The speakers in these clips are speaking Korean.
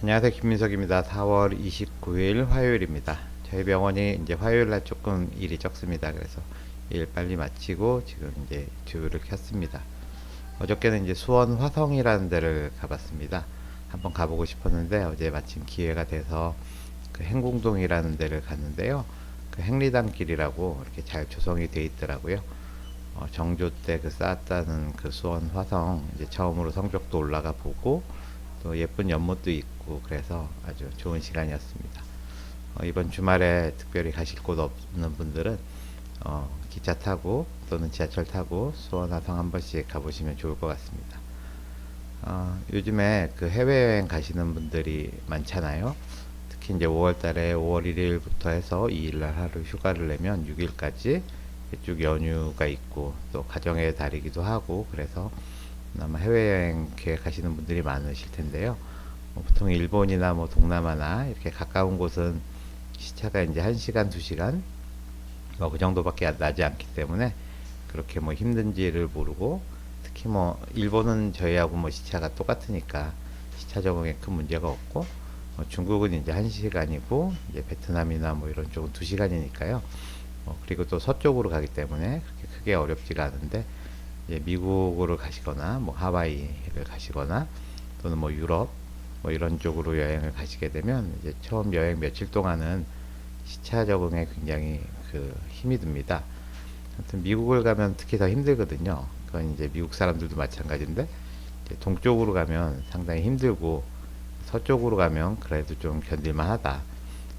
안녕하세요. 김민석입니다. 4월 29일 화요일입니다. 저희 병원이 이제 화요일 날 조금 일이 적습니다. 그래서 일 빨리 마치고 지금 이제 유튜브를 켰습니다. 어저께는 이제 수원 화성이라는 데를 가봤습니다. 한번 가보고 싶었는데 어제 마침 기회가 돼서 그 행궁동이라는 데를 갔는데요. 그 행리단길이라고 이렇게 잘 조성이 돼 있더라고요. 정조 때 그 쌓았다는 그 수원 화성 이제 처음으로 성벽도 올라가 보고 또 예쁜 연못도 있고 그래서 아주 좋은 시간이었습니다. 이번 주말에 특별히 가실 곳 없는 분들은 기차 타고 또는 지하철 타고 수원 화성 한 번씩 가보시면 좋을 것 같습니다. 요즘에 그 해외여행 가시는 분들이 많잖아요. 특히 이제 5월달에 5월 1일부터 해서 2일날 하루 휴가를 내면 6일까지 쭉 연휴가 있고 또 가정의 달이기도 하고 그래서 아마 해외여행 계획하시는 분들이 많으실 텐데요. 보통 일본이나 뭐 동남아나 이렇게 가까운 곳은 시차가 이제 1시간, 2시간 뭐 그 정도밖에 나지 않기 때문에 그렇게 뭐 힘든지를 모르고 특히 뭐 일본은 저희하고 뭐 시차가 똑같으니까 시차 적응에 큰 문제가 없고 중국은 이제 1시간이고 이제 베트남이나 뭐 이런 쪽은 2시간이니까요. 그리고 또 서쪽으로 가기 때문에 그렇게 크게 어렵지가 않은데 미국으로 가시거나 뭐 하와이를 가시거나 또는 뭐 유럽 뭐 이런 쪽으로 여행을 가시게 되면 이제 처음 여행 며칠 동안은 시차 적응에 굉장히 그 힘이 듭니다. 하여튼 미국을 가면 특히 더 힘들거든요. 그건 이제 미국 사람들도 마찬가지인데 이제 동쪽으로 가면 상당히 힘들고 서쪽으로 가면 그래도 좀 견딜만 하다.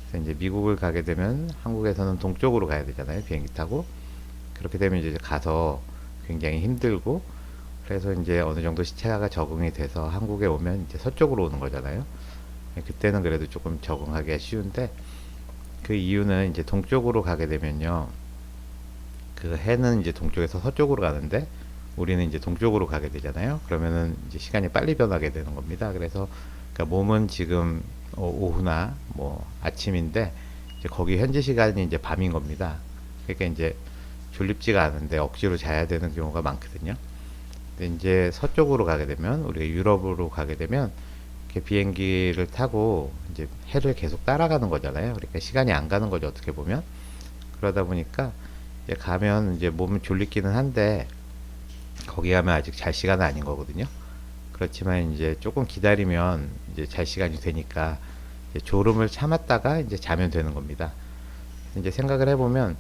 그래서 이제 미국을 가게 되면 한국에서는 동쪽으로 가야 되잖아요. 비행기 타고. 그렇게 되면 이제 가서 굉장히 힘들고 그래서 이제 어느 정도 시차가 적응이 돼서 한국에 오면 이제 서쪽으로 오는 거잖아요. 그때는 그래도 조금 적응하기가 쉬운데 그 이유는 이제 동쪽으로 가게 되면요. 그 해는 이제 동쪽에서 서쪽으로 가는데 우리는 이제 동쪽으로 가게 되잖아요. 그러면은 이제 시간이 빨리 변하게 되는 겁니다. 그래서 그러니까 몸은 지금 오후나 뭐 아침인데 이제 거기 현지 시간이 이제 밤인 겁니다. 그러니까 이제 졸립지가 않은데 억지로 자야 되는 경우가 많거든요. 근데 이제 서쪽으로 가게 되면 우리가 유럽으로 가게 되면 이렇게 비행기를 타고 이제 해를 계속 따라가는 거잖아요. 그러니까 시간이 안 가는 거죠. 어떻게 보면 그러다 보니까 이제 가면 이제 몸은 졸리기는 한데 거기 가면 아직 잘 시간은 아닌 거거든요. 그렇지만 이제 조금 기다리면 이제 잘 시간이 되니까 이제 졸음을 참았다가 이제 자면 되는 겁니다. 이제 생각을 해보면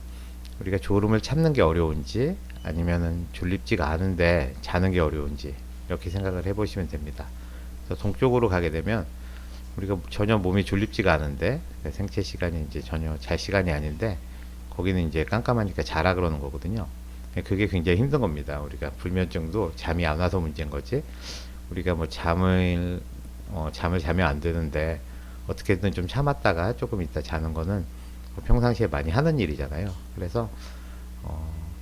우리가 졸음을 참는 게 어려운지 아니면은 졸립지가 않은데 자는 게 어려운지 이렇게 생각을 해보시면 됩니다. 그래서 동쪽으로 가게 되면 우리가 전혀 몸이 졸립지가 않은데 생체 시간이 이제 전혀 잘 시간이 아닌데 거기는 이제 깜깜하니까 자라 그러는 거거든요. 그게 굉장히 힘든 겁니다. 우리가 불면증도 잠이 안 와서 문제인 거지. 우리가 뭐 잠을 자면 안 되는데 어떻게든 좀 참았다가 조금 있다 자는 거는 평상시에 많이 하는 일이잖아요. 그래서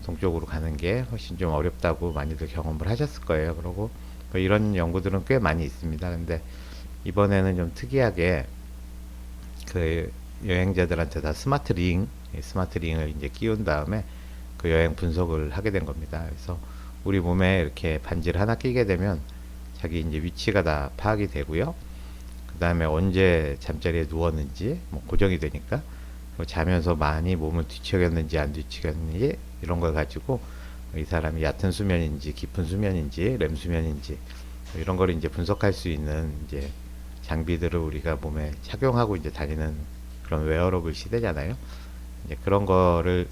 동쪽으로 가는 게 훨씬 좀 어렵다고 많이들 경험을 하셨을 거예요. 그리고 뭐 이런 연구들은 꽤 많이 있습니다. 근데 이번에는 좀 특이하게 그 여행자들한테 다 스마트 링을 이제 끼운 다음에 그 여행 분석을 하게 된 겁니다. 그래서 우리 몸에 이렇게 반지를 하나 끼게 되면 자기 이제 위치가 다 파악이 되고요. 그 다음에 언제 잠자리에 누웠는지 뭐 고정이 되니까 자면서 많이 몸을 뒤척였는지 안 뒤척였는지 이런 걸 가지고 이 사람이 얕은 수면인지 깊은 수면인지 렘 수면인지 이런 걸 이제 분석할 수 있는 이제 장비들을 우리가 몸에 착용하고 이제 다니는 그런 웨어러블 시대잖아요. 이제 그런 거를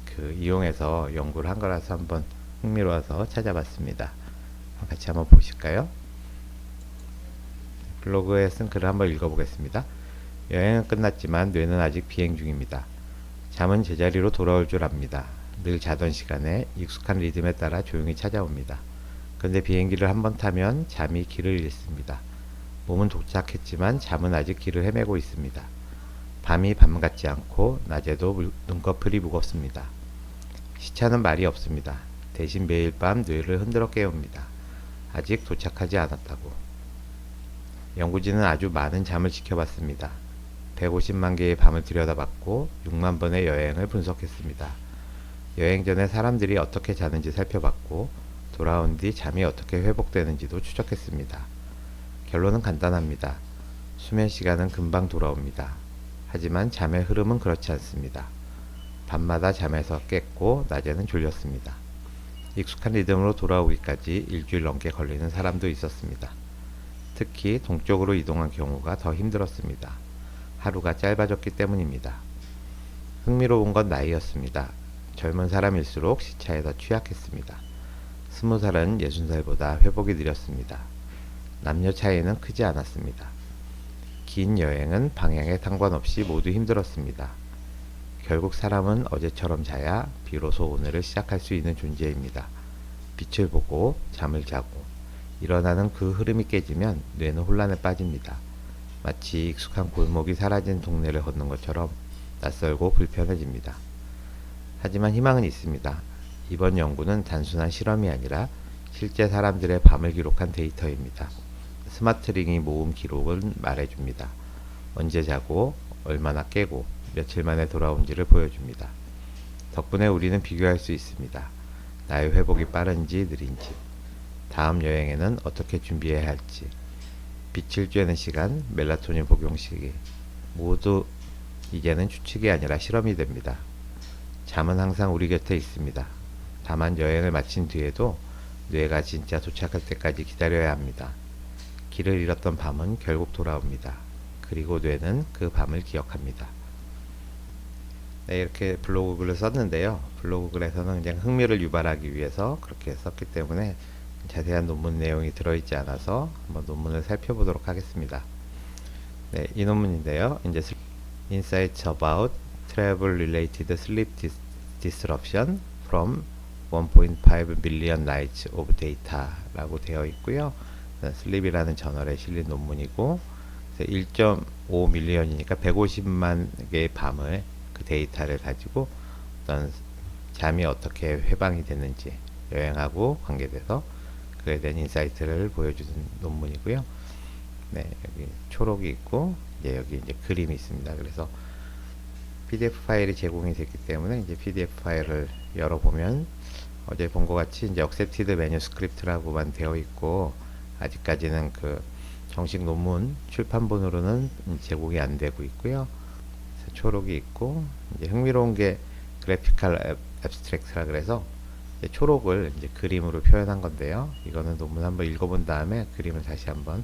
그 이용해서 연구를 한 거라서 한번 흥미로워서 찾아봤습니다. 같이 한번 보실까요? 블로그에 쓴 글을 한번 읽어보겠습니다. 여행은 끝났지만 뇌는 아직 비행 중입니다. 잠은 제자리로 돌아올 줄 압니다. 늘 자던 시간에 익숙한 리듬에 따라 조용히 찾아옵니다. 그런데 비행기를 한번 타면 잠이 길을 잃습니다. 몸은 도착했지만 잠은 아직 길을 헤매고 있습니다. 밤이 밤 같지 않고 낮에도 눈꺼풀이 무겁습니다. 시차는 말이 없습니다. 대신 매일 밤 뇌를 흔들어 깨웁니다. 아직 도착하지 않았다고. 연구진은 아주 많은 잠을 지켜봤습니다. 150만 개의 밤을 들여다봤고 6만 번의 여행을 분석했습니다. 여행 전에 사람들이 어떻게 자는지 살펴봤고 돌아온 뒤 잠이 어떻게 회복되는지도 추적했습니다. 결론은 간단합니다. 수면 시간은 금방 돌아옵니다. 하지만 잠의 흐름은 그렇지 않습니다. 밤마다 잠에서 깼고 낮에는 졸렸습니다. 익숙한 리듬으로 돌아오기까지 일주일 넘게 걸리는 사람도 있었습니다. 특히 동쪽으로 이동한 경우가 더 힘들었습니다. 하루가 짧아졌기 때문입니다. 흥미로운 건 나이였습니다. 젊은 사람일수록 시차에 더 취약했습니다. 20살은 60살보다 회복이 느렸습니다. 남녀 차이는 크지 않았습니다. 긴 여행은 방향에 상관없이 모두 힘들었습니다. 결국 사람은 어제처럼 자야 비로소 오늘을 시작할 수 있는 존재입니다. 빛을 보고 잠을 자고 일어나는 그 흐름이 깨지면 뇌는 혼란에 빠집니다. 마치 익숙한 골목이 사라진 동네를 걷는 것처럼 낯설고 불편해집니다. 하지만 희망은 있습니다. 이번 연구는 단순한 실험이 아니라 실제 사람들의 밤을 기록한 데이터입니다. 스마트링이 모은 기록은 말해줍니다. 언제 자고 얼마나 깨고 며칠 만에 돌아온지를 보여줍니다. 덕분에 우리는 비교할 수 있습니다. 나의 회복이 빠른지 느린지, 다음 여행에는 어떻게 준비해야 할지, 빛을 쬐는 시간, 멜라토닌 복용 시기, 모두 이제는 추측이 아니라 실험이 됩니다. 잠은 항상 우리 곁에 있습니다. 다만 여행을 마친 뒤에도 뇌가 진짜 도착할 때까지 기다려야 합니다. 길을 잃었던 밤은 결국 돌아옵니다. 그리고 뇌는 그 밤을 기억합니다. 네, 이렇게 블로그 글을 썼는데요. 블로그 글에서는 그냥 흥미를 유발하기 위해서 그렇게 썼기 때문에 자세한 논문 내용이 들어있지 않아서 한번 논문을 살펴보도록 하겠습니다. 네, 이 논문인데요. 이제 Insights about Travel Related Sleep Disruption from 1.5 million nights of data 라고 되어 있고요. 슬립이라는 저널에 실린 논문이고 1.5 밀리언이니까 150만 개의 밤을 그 데이터를 가지고 어떤 잠이 어떻게 회방이 됐는지 여행하고 관계돼서 그에 대한 인사이트를 보여주는 논문이고요. 네, 여기 초록이 있고 이제 여기 이제 그림이 있습니다. 그래서 PDF 파일이 제공이 됐기 때문에 이제 PDF 파일을 열어보면 어제 본 것 같이 이제 Accepted Manuscript라고만 되어 있고 아직까지는 그 정식 논문 출판본으로는 제공이 안 되고 있고요. 초록이 있고 이제 흥미로운 게 그래피컬 앱스트랙트라 그래서 이제 초록을 이제 그림으로 표현한 건데요. 이거는 논문 한번 읽어본 다음에 그림을 다시 한번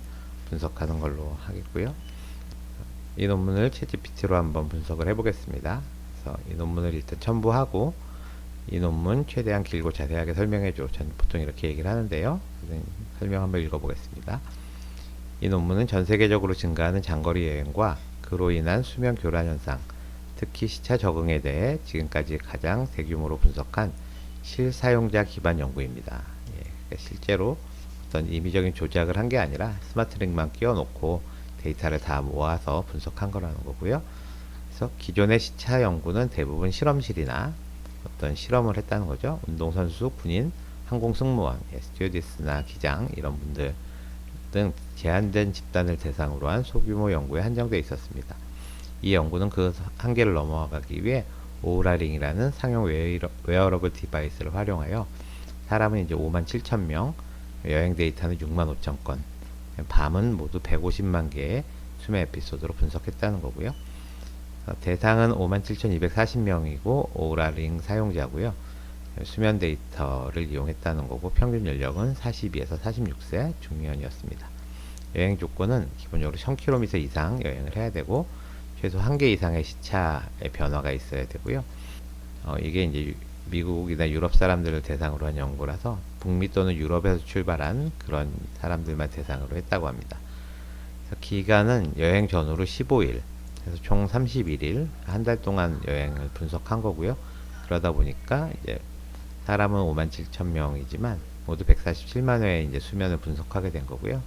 분석하는 걸로 하겠고요. 이 논문을 챗GPT로 한번 분석을 해보겠습니다. 그래서 이 논문을 일단 첨부하고 이 논문 최대한 길고 자세하게 설명해줘. 저는 보통 이렇게 얘기를 하는데요. 설명 한번 읽어보겠습니다. 이 논문은 전 세계적으로 증가하는 장거리 여행과 그로 인한 수면 교란 현상, 특히 시차 적응에 대해 지금까지 가장 대규모로 분석한 실사용자 기반 연구입니다. 예, 그러니까 실제로 어떤 임의적인 조작을 한 게 아니라 스마트링만 끼워놓고 데이터를 다 모아서 분석한 거라는 거고요. 그래서 기존의 시차 연구는 대부분 실험실이나 어떤 실험을 했다는 거죠. 운동선수, 군인, 항공승무원, 스튜어디스나 기장 이런 분들 등 제한된 집단을 대상으로 한 소규모 연구에 한정되어 있었습니다. 이 연구는 그 한계를 넘어가기 위해 오우라링이라는 상용 웨어러블 디바이스를 활용하여 사람은 이제 57,000명, 여행 데이터는 65,000건, 밤은 모두 150만 개의 수면 에피소드로 분석했다는 거고요. 대상은 57,240명이고 오우라링 사용자고요. 수면 데이터를 이용했다는 거고 평균 연령은 42에서 46세 중년이었습니다. 여행 조건은 기본적으로 1000km 이상 여행을 해야 되고 최소 1개 이상의 시차의 변화가 있어야 되고요. 이게 이제 미국이나 유럽 사람들을 대상으로 한 연구라서 북미 또는 유럽에서 출발한 그런 사람들만 대상으로 했다고 합니다. 그래서 기간은 여행 전후로 15일, 그래서 총 31일, 한 달 동안 여행을 분석한 거고요. 그러다 보니까 이제 사람은 57,000명이지만 모두 147만 회의 이제 수면을 분석하게 된 거고요.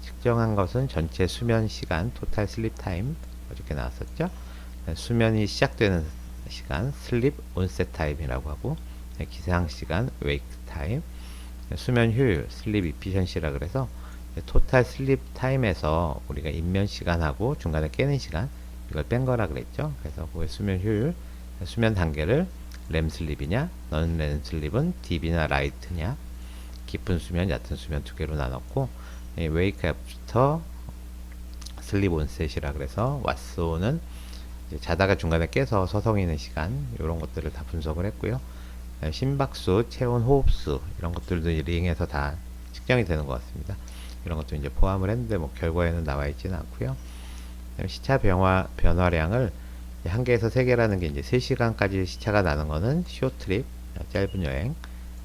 측정한 것은 전체 수면 시간, 토탈 슬립 타임, 어저께 나왔었죠? 수면이 시작되는 시간, 슬립 온셋 타임이라고 하고, 기상 시간, 웨이크 타임, 수면 효율, 슬립 이피션시라 그래서 토탈 슬립 타임에서 우리가 입면 시간하고 중간에 깨는 시간 이걸 뺀 거라 그랬죠. 그래서 그 수면 효율, 수면 단계를 렘 슬립이냐, 넌 렘 슬립은 딥이나 라이트냐, 깊은 수면, 얕은 수면 두 개로 나눴고, 웨이크 애프터 슬립 온셋이라 그래서 왓소는 자다가 중간에 깨서 서성이는 시간 이런 것들을 다 분석을 했고요. 심박수, 체온, 호흡수 이런 것들도 링에서 다 측정이 되는 것 같습니다. 이런 것도 이제 포함을 했는데 뭐 결과에는 나와 있지는 않고요. 시차 변화량을 1개에서 3개라는 게 이제 3시간까지 시차가 나는 거는 쇼트립, 짧은 여행,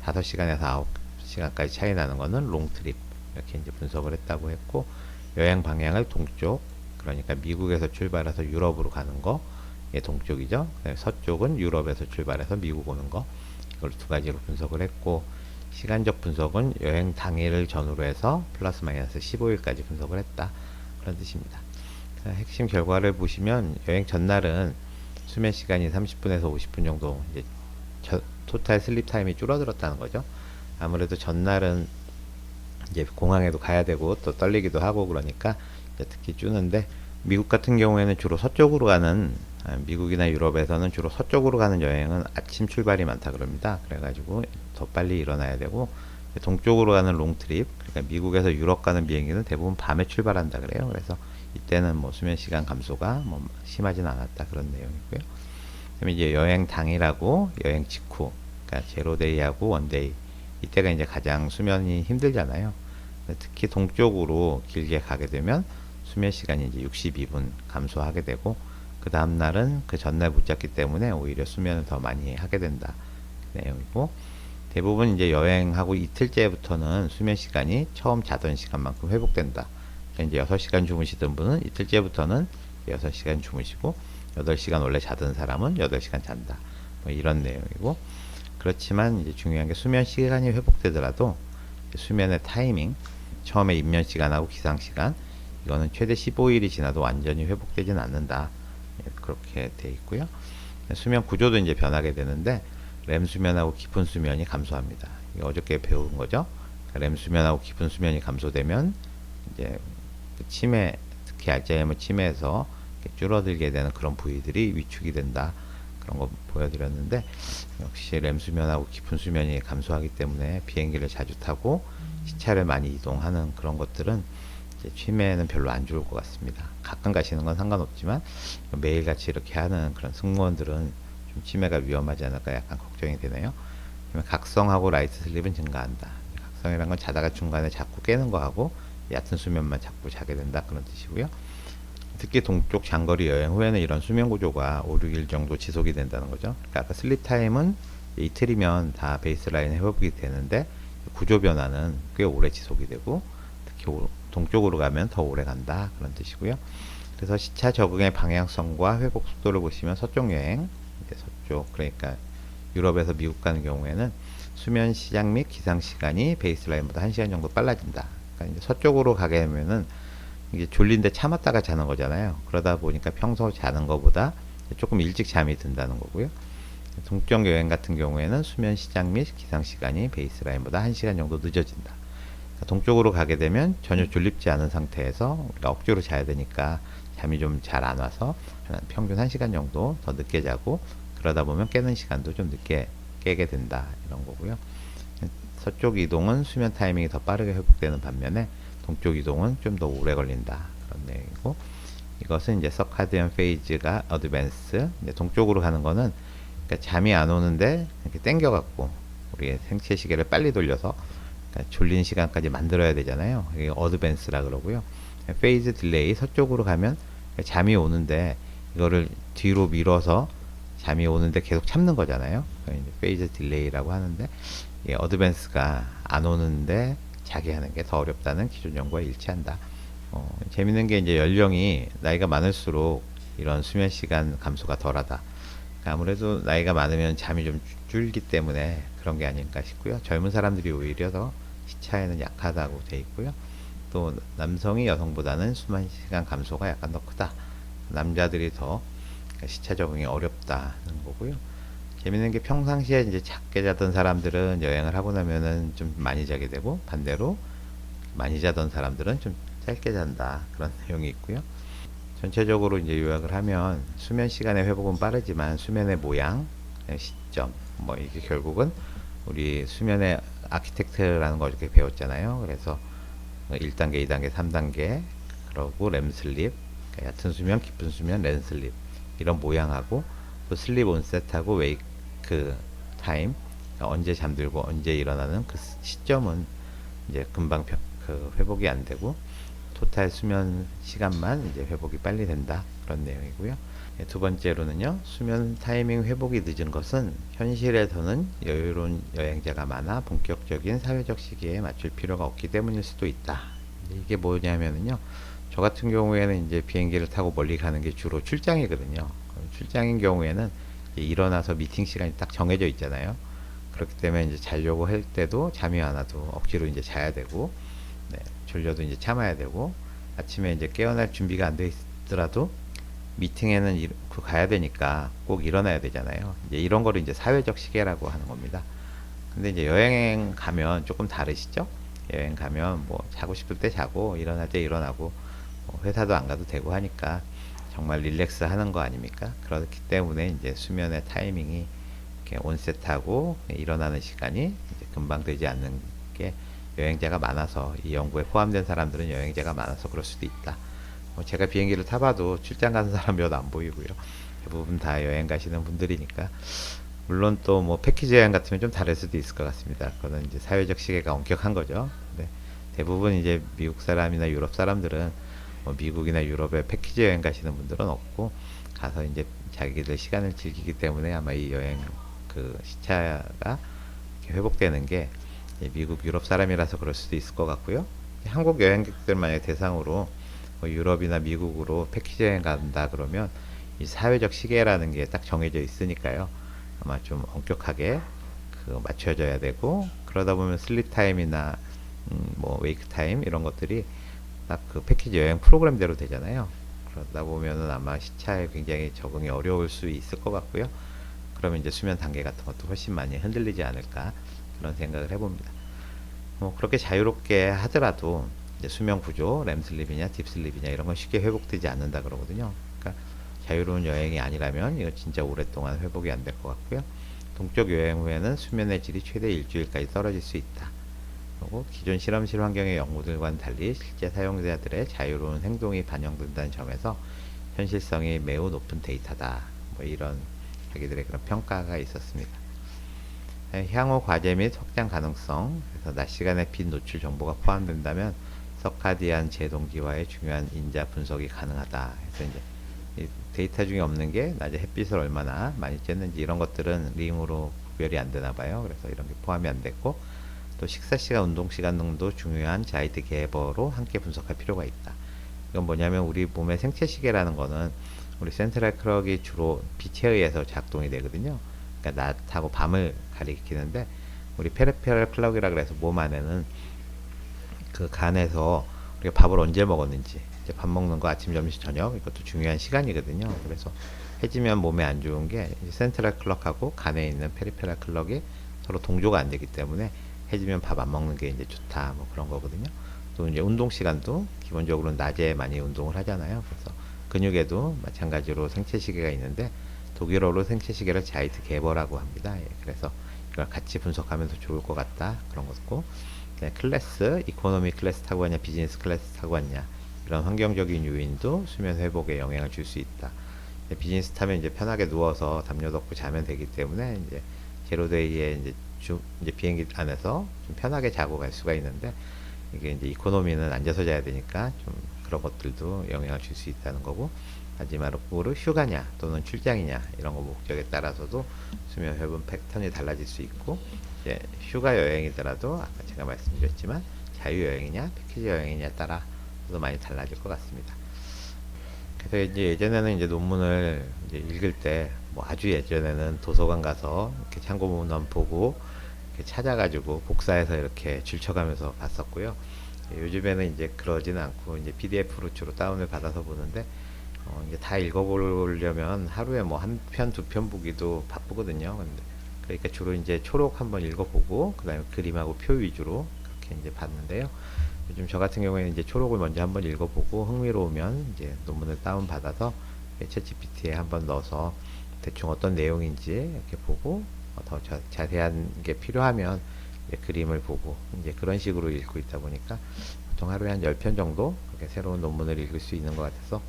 5시간에서 9시간까지 차이 나는 거는 롱트립 이렇게 이제 분석을 했다고 했고, 여행 방향을 동쪽, 그러니까 미국에서 출발해서 유럽으로 가는 거, 예, 동쪽이죠. 서쪽은 유럽에서 출발해서 미국 오는 거, 이걸 두 가지로 분석을 했고, 시간적 분석은 여행 당일을 전후로 해서 플러스 마이너스 15일까지 분석을 했다, 그런 뜻입니다. 핵심 결과를 보시면 여행 전날은 수면 시간이 30분에서 50분 정도 이제 토탈 슬립 타임이 줄어들었다는 거죠. 아무래도 전날은 이제 공항에도 가야 되고 또 떨리기도 하고 그러니까 특히 주는데, 미국 같은 경우에는 주로 서쪽으로 가는, 미국이나 유럽에서는 주로 서쪽으로 가는 여행은 아침 출발이 많다 그럽니다. 그래가지고 더 빨리 일어나야 되고, 동쪽으로 가는 롱트립, 그러니까 미국에서 유럽 가는 비행기는 대부분 밤에 출발한다 그래요. 그래서 이때는 뭐 수면 시간 감소가 뭐 심하진 않았다, 그런 내용이고요. 그다음에 이제 여행 당일하고 여행 직후, 그러니까 제로데이하고 원데이, 이때가 이제 가장 수면이 힘들잖아요. 특히 동쪽으로 길게 가게 되면 수면 시간이 이제 62분 감소하게 되고, 그 다음날은 그 전날 못 잤기 때문에 오히려 수면을 더 많이 하게 된다, 그 내용이고, 대부분 이제 여행하고 이틀째부터는 수면 시간이 처음 자던 시간만큼 회복된다. 그러니까 이제 6시간 주무시던 분은 이틀째부터는 6시간 주무시고, 8시간 원래 자던 사람은 8시간 잔다, 뭐 이런 내용이고, 그렇지만 이제 중요한 게 수면 시간이 회복되더라도 수면의 타이밍, 처음에 입면 시간하고 기상 시간, 이거는 최대 15일이 지나도 완전히 회복되지는 않는다, 그렇게 돼 있고요. 수면 구조도 이제 변하게 되는데, 렘 수면하고 깊은 수면이 감소합니다. 이거 어저께 배운 거죠. 렘 수면하고 깊은 수면이 감소되면 이제 그 치매, 특히 알츠하이머 치매에서 줄어들게 되는 그런 부위들이 위축이 된다, 그런 거 보여드렸는데, 역시 렘 수면하고 깊은 수면이 감소하기 때문에 비행기를 자주 타고 시차를 많이 이동하는 그런 것들은 이제 치매는 별로 안 좋을 것 같습니다. 가끔 가시는 건 상관없지만 매일같이 이렇게 하는 그런 승무원들은 좀 치매가 위험하지 않을까 약간 걱정이 되네요. 각성하고 라이트 슬립은 증가한다. 각성이란 건 자다가 중간에 자꾸 깨는 거하고 얕은 수면만 자꾸 자게 된다, 그런 뜻이고요. 특히 동쪽 장거리 여행 후에는 이런 수면 구조가 5, 6일 정도 지속이 된다는 거죠. 그러니까 아까 슬립 타임은 이틀이면 다 베이스라인 회복이 되는데, 구조 변화는 꽤 오래 지속이 되고, 특히 동쪽으로 가면 더 오래 간다, 그런 뜻이고요. 그래서 시차 적응의 방향성과 회복 속도를 보시면 서쪽 여행, 이제 서쪽, 그러니까 유럽에서 미국 가는 경우에는 수면 시작 및 기상 시간이 베이스라인보다 1시간 정도 빨라진다. 그러니까 이제 서쪽으로 가게 되면은 이게 졸린데 참았다가 자는 거잖아요. 그러다 보니까 평소 자는 것보다 조금 일찍 잠이 든다는 거고요. 동쪽 여행 같은 경우에는 수면 시작 및 기상 시간이 베이스라인보다 1시간 정도 늦어진다. 그러니까 동쪽으로 가게 되면 전혀 졸립지 않은 상태에서 우리가 억지로 자야 되니까 잠이 좀 잘 안 와서 평균 1시간 정도 더 늦게 자고, 그러다 보면 깨는 시간도 좀 늦게 깨게 된다, 이런 거고요. 서쪽 이동은 수면 타이밍이 더 빠르게 회복되는 반면에 동쪽 이동은 좀 더 오래 걸린다, 그런 내용이고, 이것은 이제 서카디언 페이즈가 어드밴스, 동쪽으로 가는 거는 그러니까 잠이 안 오는데 이렇게 땡겨갖고 우리의 생체 시계를 빨리 돌려서 그러니까 졸린 시간까지 만들어야 되잖아요. 이게 어드밴스라 그러고요. 페이즈 딜레이, 서쪽으로 가면 잠이 오는데 이거를 뒤로 밀어서 잠이 오는데 계속 참는 거잖아요. 페이즈 딜레이라고 하는데, 이 어드밴스가 안 오는데 자기 하는 게 더 어렵다는 기존 연구와 일치한다. 재밌는 게 이제 연령이 나이가 많을수록 이런 수면 시간 감소가 덜하다. 아무래도 나이가 많으면 잠이 좀 줄기 때문에 그런 게 아닐까 싶고요. 젊은 사람들이 오히려 더 시차에는 약하다고 돼 있고요. 또 남성이 여성보다는 수면 시간 감소가 약간 더 크다. 남자들이 더 시차 적응이 어렵다는 거고요. 재밌는 게 평상시에 이제 작게 자던 사람들은 여행을 하고 나면은 좀 많이 자게 되고, 반대로 많이 자던 사람들은 좀 짧게 잔다, 그런 내용이 있고요. 전체적으로 이제 요약을 하면 수면 시간의 회복은 빠르지만 수면의 모양, 시점, 뭐 이게 결국은 우리 수면의 아키텍트라는 걸 이렇게 배웠잖아요. 그래서 1단계, 2단계, 3단계, 그러고 렘슬립, 그러니까 얕은 수면, 깊은 수면, 렘슬립 이런 모양하고 또 슬립 온셋하고 웨이크 타임, 그러니까 언제 잠들고 언제 일어나는 그 시점은 이제 금방 그 회복이 안 되고 토탈 수면 시간만 이제 회복이 빨리 된다 그런 내용이고요. 두 번째로는요, 수면 타이밍 회복이 늦은 것은 현실에서는 여유로운 여행자가 많아 본격적인 사회적 시기에 맞출 필요가 없기 때문일 수도 있다. 이게 뭐냐면요, 저 같은 경우에는 이제 비행기를 타고 멀리 가는 게 주로 출장이거든요. 출장인 경우에는 일어나서 미팅 시간이 딱 정해져 있잖아요. 그렇기 때문에 이제 자려고 할 때도 잠이 안 와도 억지로 이제 자야 되고, 네, 졸려도 이제 참아야 되고, 아침에 이제 깨어날 준비가 안 돼 있더라도 미팅에는 가야 되니까 꼭 일어나야 되잖아요. 이제 이런 거를 이제 사회적 시계라고 하는 겁니다. 근데 이제 여행 가면 조금 다르시죠? 여행 가면 뭐 자고 싶을 때 자고 일어날 때 일어나고 뭐 회사도 안 가도 되고 하니까 정말 릴렉스 하는 거 아닙니까? 그렇기 때문에 이제 수면의 타이밍이 이렇게 온셋하고 일어나는 시간이 이제 금방 되지 않는 게 여행자가 많아서, 이 연구에 포함된 사람들은 여행자가 많아서 그럴 수도 있다. 제가 비행기를 타봐도 출장 가는 사람 몇 안 보이고요. 대부분 다 여행 가시는 분들이니까. 물론 또 뭐 패키지 여행 같으면 좀 다를 수도 있을 것 같습니다. 그거는 이제 사회적 시계가 엄격한 거죠. 근데 대부분 이제 미국 사람이나 유럽 사람들은 뭐 미국이나 유럽에 패키지 여행 가시는 분들은 없고, 가서 이제 자기들 시간을 즐기기 때문에 아마 이 여행 그 시차가 회복되는 게 미국 유럽 사람이라서 그럴 수도 있을 것 같고요. 한국 여행객들 만약 대상으로 뭐 유럽이나 미국으로 패키지 여행 간다 그러면 이 사회적 시계라는 게 딱 정해져 있으니까요. 아마 좀 엄격하게 그 맞춰져야 되고, 그러다 보면 슬립 타임이나 뭐 웨이크 타임 이런 것들이 딱 그 패키지 여행 프로그램대로 되잖아요. 그러다 보면은 아마 시차에 굉장히 적응이 어려울 수 있을 것 같고요. 그러면 이제 수면 단계 같은 것도 훨씬 많이 흔들리지 않을까 그런 생각을 해봅니다. 뭐 그렇게 자유롭게 하더라도 이제 수면 구조, 렘슬립이냐 딥슬립이냐 이런 건 쉽게 회복되지 않는다 그러거든요. 그러니까 자유로운 여행이 아니라면 이거 진짜 오랫동안 회복이 안 될 것 같고요. 동쪽 여행 후에는 수면의 질이 최대 일주일까지 떨어질 수 있다. 그리고 기존 실험실 환경의 연구들과는 달리 실제 사용자들의 자유로운 행동이 반영된다는 점에서 현실성이 매우 높은 데이터다. 뭐 이런 자기들의 그런 평가가 있었습니다. 향후 과제 및 확장 가능성, 그래서 낮 시간에 빛 노출 정보가 포함된다면 서카디안 제동기와의 중요한 인자 분석이 가능하다. 그래서 이제 이 데이터 중에 없는 게 낮에 햇빛을 얼마나 많이 쬐는지 이런 것들은 링으로 구별이 안 되나 봐요. 그래서 이런 게 포함이 안 됐고, 또 식사 시간, 운동 시간 등도 중요한 자이드 계버로 함께 분석할 필요가 있다. 이건 뭐냐면 우리 몸의 생체 시계라는 거는 우리 센트럴 클럭이 주로 빛에 의해서 작동이 되거든요. 그러니까 낮하고 밤을 가리키는데, 우리 페리페럴 클럭이라 그래서 몸 안에는 그 간에서 우리가 밥을 언제 먹었는지, 이제 밥 먹는 거 아침, 점심, 저녁 이것도 중요한 시간이거든요. 그래서 해지면 몸에 안 좋은 게 센트럴 클럭하고 간에 있는 페리페럴 클럭이 서로 동조가 안 되기 때문에 해지면 밥 안 먹는 게 이제 좋다, 뭐 그런 거거든요. 또 이제 운동 시간도 기본적으로 낮에 많이 운동을 하잖아요. 그래서 근육에도 마찬가지로 생체 시계가 있는데 독일어로 생체 시계를 자이트 계버라고 합니다. 예, 그래서 이걸 같이 분석하면 더 좋을 것 같다 그런 거고, 클래스, 이코노미 클래스 타고 갔냐 비즈니스 클래스 타고 갔냐 이런 환경적인 요인도 수면 회복에 영향을 줄 수 있다. 비즈니스 타면 이제 편하게 누워서 담요 덮고 자면 되기 때문에 이제 제로데이에 이제 비행기 안에서 좀 편하게 자고 갈 수가 있는데, 이게 이제 이코노미는 앉아서 자야 되니까 좀 그런 것들도 영향을 줄 수 있다는 거고, 마지막으로 휴가냐 또는 출장이냐 이런 거 목적에 따라서도 수면 회복 패턴이 달라질 수 있고, 이제 휴가 여행이더라도 아까 제가 말씀드렸지만 자유 여행이냐 패키지 여행이냐에 따라서 많이 달라질 것 같습니다. 그래서 이제 예전에는 이제 논문을 이제 읽을 때 뭐 아주 예전에는 도서관 가서 이렇게 참고문헌 보고 이렇게 찾아가지고 복사해서 이렇게 줄쳐가면서 봤었고요. 요즘에는 이제 그러지는 않고 이제 PDF로 주로 다운을 받아서 보는데, 이제 다 읽어보려면 하루에 뭐 한 편, 두 편 보기도 바쁘거든요. 근데 그러니까 주로 이제 초록 한번 읽어보고, 그 다음에 그림하고 표 위주로 그렇게 이제 봤는데요. 요즘 저 같은 경우에는 이제 초록을 먼저 한번 읽어보고 흥미로우면 이제 논문을 다운받아서 챗GPT에 한번 넣어서 대충 어떤 내용인지 이렇게 보고, 더 자세한 게 필요하면 이제 그림을 보고 이제 그런 식으로 읽고 있다 보니까 보통 하루에 한 10편 정도 그렇게 새로운 논문을 읽을 수 있는 것 같아서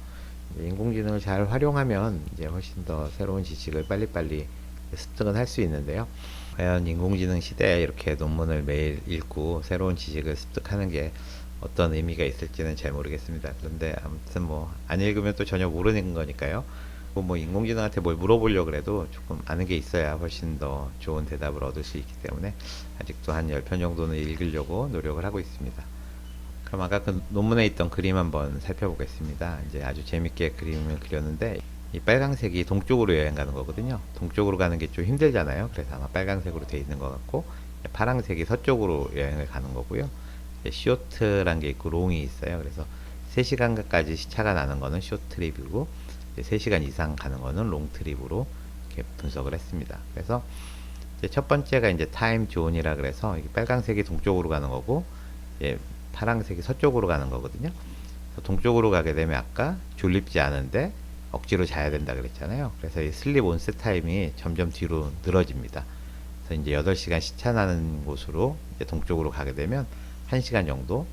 인공지능을 잘 활용하면 이제 훨씬 더 새로운 지식을 빨리빨리 습득은 할 수 있는데요. 과연 인공지능 시대에 이렇게 논문을 매일 읽고 새로운 지식을 습득하는 게 어떤 의미가 있을지는 잘 모르겠습니다. 그런데 아무튼 뭐 안 읽으면 또 전혀 모르는 거니까요. 뭐 인공지능한테 뭘 물어보려고 그래도 조금 아는 게 있어야 훨씬 더 좋은 대답을 얻을 수 있기 때문에 아직도 한 10편 정도는 읽으려고 노력을 하고 있습니다. 그럼 아까 그 논문에 있던 그림 한번 살펴보겠습니다. 이제 아주 재밌게 그림을 그렸는데 이 빨강색이 동쪽으로 여행 가는 거거든요. 동쪽으로 가는 게 좀 힘들잖아요. 그래서 아마 빨강색으로 되어 있는 것 같고, 파랑색이 서쪽으로 여행을 가는 거고요. 쇼트란 게 있고 롱이 있어요. 그래서 3시간까지 시차가 나는 거는 쇼트립이고 3시간 이상 가는 거는 롱트립으로 이렇게 분석을 했습니다. 그래서 이제 첫 번째가 이제 타임 존이라 그래서 빨강색이 동쪽으로 가는 거고 파랑색이 서쪽으로 가는 거거든요. 동쪽으로 가게 되면 아까 졸립지 않은데 억지로 자야 된다 그랬잖아요. 그래서 이 슬립 온셋 타임이 점점 뒤로 늘어집니다. 그래서 이제 8시간 시차 나는 곳으로 이제 동쪽으로 가게 되면 1시간 정도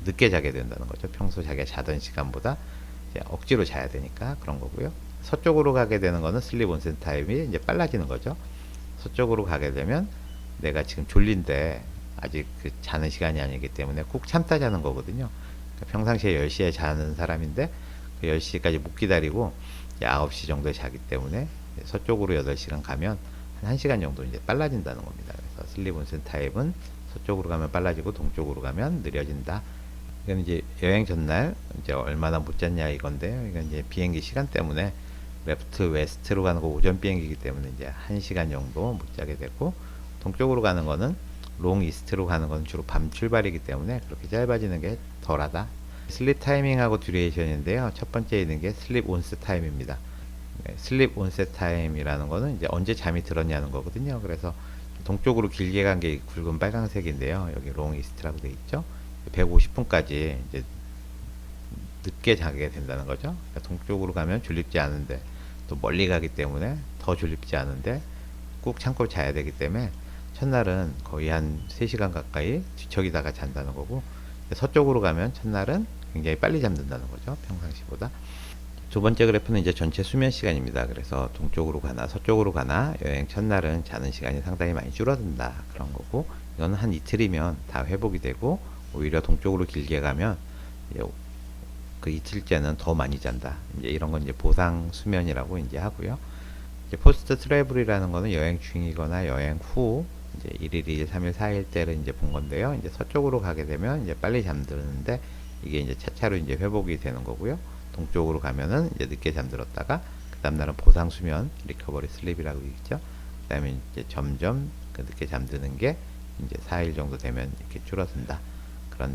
늦게 자게 된다는 거죠. 평소 자기가 자던 시간보다 이제 억지로 자야 되니까 그런 거고요. 서쪽으로 가게 되는 거는 슬립 온셋 타임이 이제 빨라지는 거죠. 서쪽으로 가게 되면 내가 지금 졸린데 아직 자는 시간이 아니기 때문에 꾹 참다 자는 거거든요. 그러니까 평상시에 10시에 자는 사람인데 10시까지 못 기다리고 9시 정도에 자기 때문에 서쪽으로 8시간 가면 한 1시간 정도 이제 빨라진다는 겁니다. 그래서 슬립 온셋 타임은 서쪽으로 가면 빨라지고 동쪽으로 가면 느려진다. 이건 이제 여행 전날 이제 얼마나 못 잤냐 이건데요. 이건 이제 비행기 시간 때문에 레프트 웨스트로 가는 거 오전 비행기이기 때문에 이제 1시간 정도 못 자게 되고, 동쪽으로 가는 거는 롱 이스트로 가는 건 주로 밤 출발이기 때문에 그렇게 짧아지는 게 덜하다. 슬립 타이밍하고 듀레이션인데요. 첫 번째 있는 게 슬립 온셋 타임입니다. 슬립 온셋 타임이라는 거는 이제 언제 잠이 들었냐는 거거든요. 그래서 동쪽으로 길게 간 게 굵은 빨간색인데요. 여기 롱 이스트라고 되어 있죠. 150분까지 이제 늦게 자게 된다는 거죠. 그러니까 동쪽으로 가면 졸립지 않은데 또 멀리 가기 때문에 더 졸립지 않은데 꾹 참고 자야 되기 때문에 첫날은 거의 한 3시간 가까이 뒤척이다가 잔다는 거고, 서쪽으로 가면 첫날은 굉장히 빨리 잠든다는 거죠. 평상시보다. 두 번째 그래프는 이제 전체 수면 시간입니다. 그래서 동쪽으로 가나 서쪽으로 가나 여행 첫날은 자는 시간이 상당히 많이 줄어든다 그런 거고, 이거는 한 이틀이면 다 회복이 되고 오히려 동쪽으로 길게 가면 이제 그 이틀째는 더 많이 잔다. 이제 이런 건 이제 보상 수면이라고 이제 하고요. 이제 포스트 트래블이라는 거는 여행 중이거나 여행 후 이제 1일, 2일, 3일, 4일 때를 이제 본 건데요. 이제 서쪽으로 가게 되면 이제 빨리 잠드는데 이게 이제 차차로 이제 회복이 되는 거고요. 동쪽으로 가면은 이제 늦게 잠들었다가 그 다음날은 보상 수면, 리커버리 슬립이라고 있죠. 그 다음에 이제 점점 늦게 잠드는 게 이제 4일 정도 되면 이렇게 줄어든다.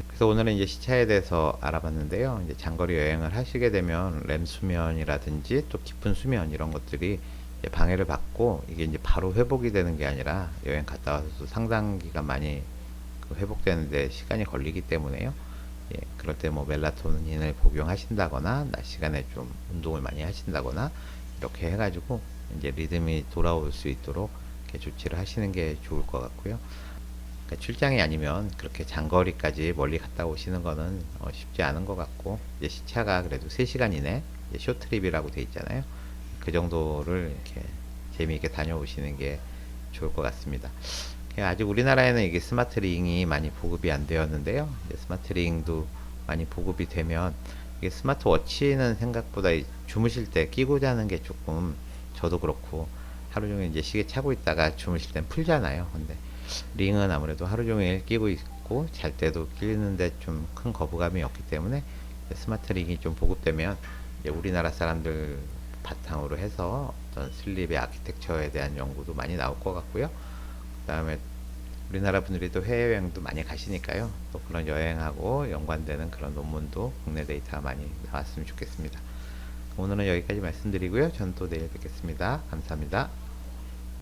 그래서 오늘은 이제 시차에 대해서 알아봤는데요. 이제 장거리 여행을 하시게 되면 렘 수면이라든지 또 깊은 수면 이런 것들이 방해를 받고 이게 이제 바로 회복이 되는 게 아니라 여행 갔다 와서 상당 기간 많이 회복되는데 시간이 걸리기 때문에요. 그럴 때 뭐 멜라토닌을 복용하신다거나 낮 시간에 좀 운동을 많이 하신다거나 이렇게 해가지고 이제 리듬이 돌아올 수 있도록 이렇게 조치를 하시는 게 좋을 것 같고요. 그러니까 출장이 아니면 그렇게 장거리까지 멀리 갔다 오시는 거는 쉽지 않은 것 같고, 이제 시차가 그래도 3시간 이내 쇼트립이라고 돼 있잖아요. 그 정도를 이렇게 재미있게 다녀오시는 게 좋을 것 같습니다. 아직 우리나라에는 이게 스마트 링이 많이 보급이 안 되었는데요. 이제 스마트 링도 많이 보급이 되면 이게 스마트 워치는 생각보다 주무실 때 끼고 자는 게 조금, 저도 그렇고 하루 종일 이제 시계 차고 있다가 주무실 땐 풀잖아요. 근데 링은 아무래도 하루 종일 끼고 있고 잘 때도 끼는데 좀 큰 거부감이 없기 때문에 스마트 링이 좀 보급되면 우리나라 사람들 바탕으로 해서 어떤 슬립의 아키텍처에 대한 연구도 많이 나올 것 같고요. 그 다음에 우리나라 분들이 또 해외여행도 많이 가시니까요. 또 그런 여행하고 연관되는 그런 논문도 국내 데이터가 많이 나왔으면 좋겠습니다. 오늘은 여기까지 말씀드리고요. 저는 또 내일 뵙겠습니다. 감사합니다.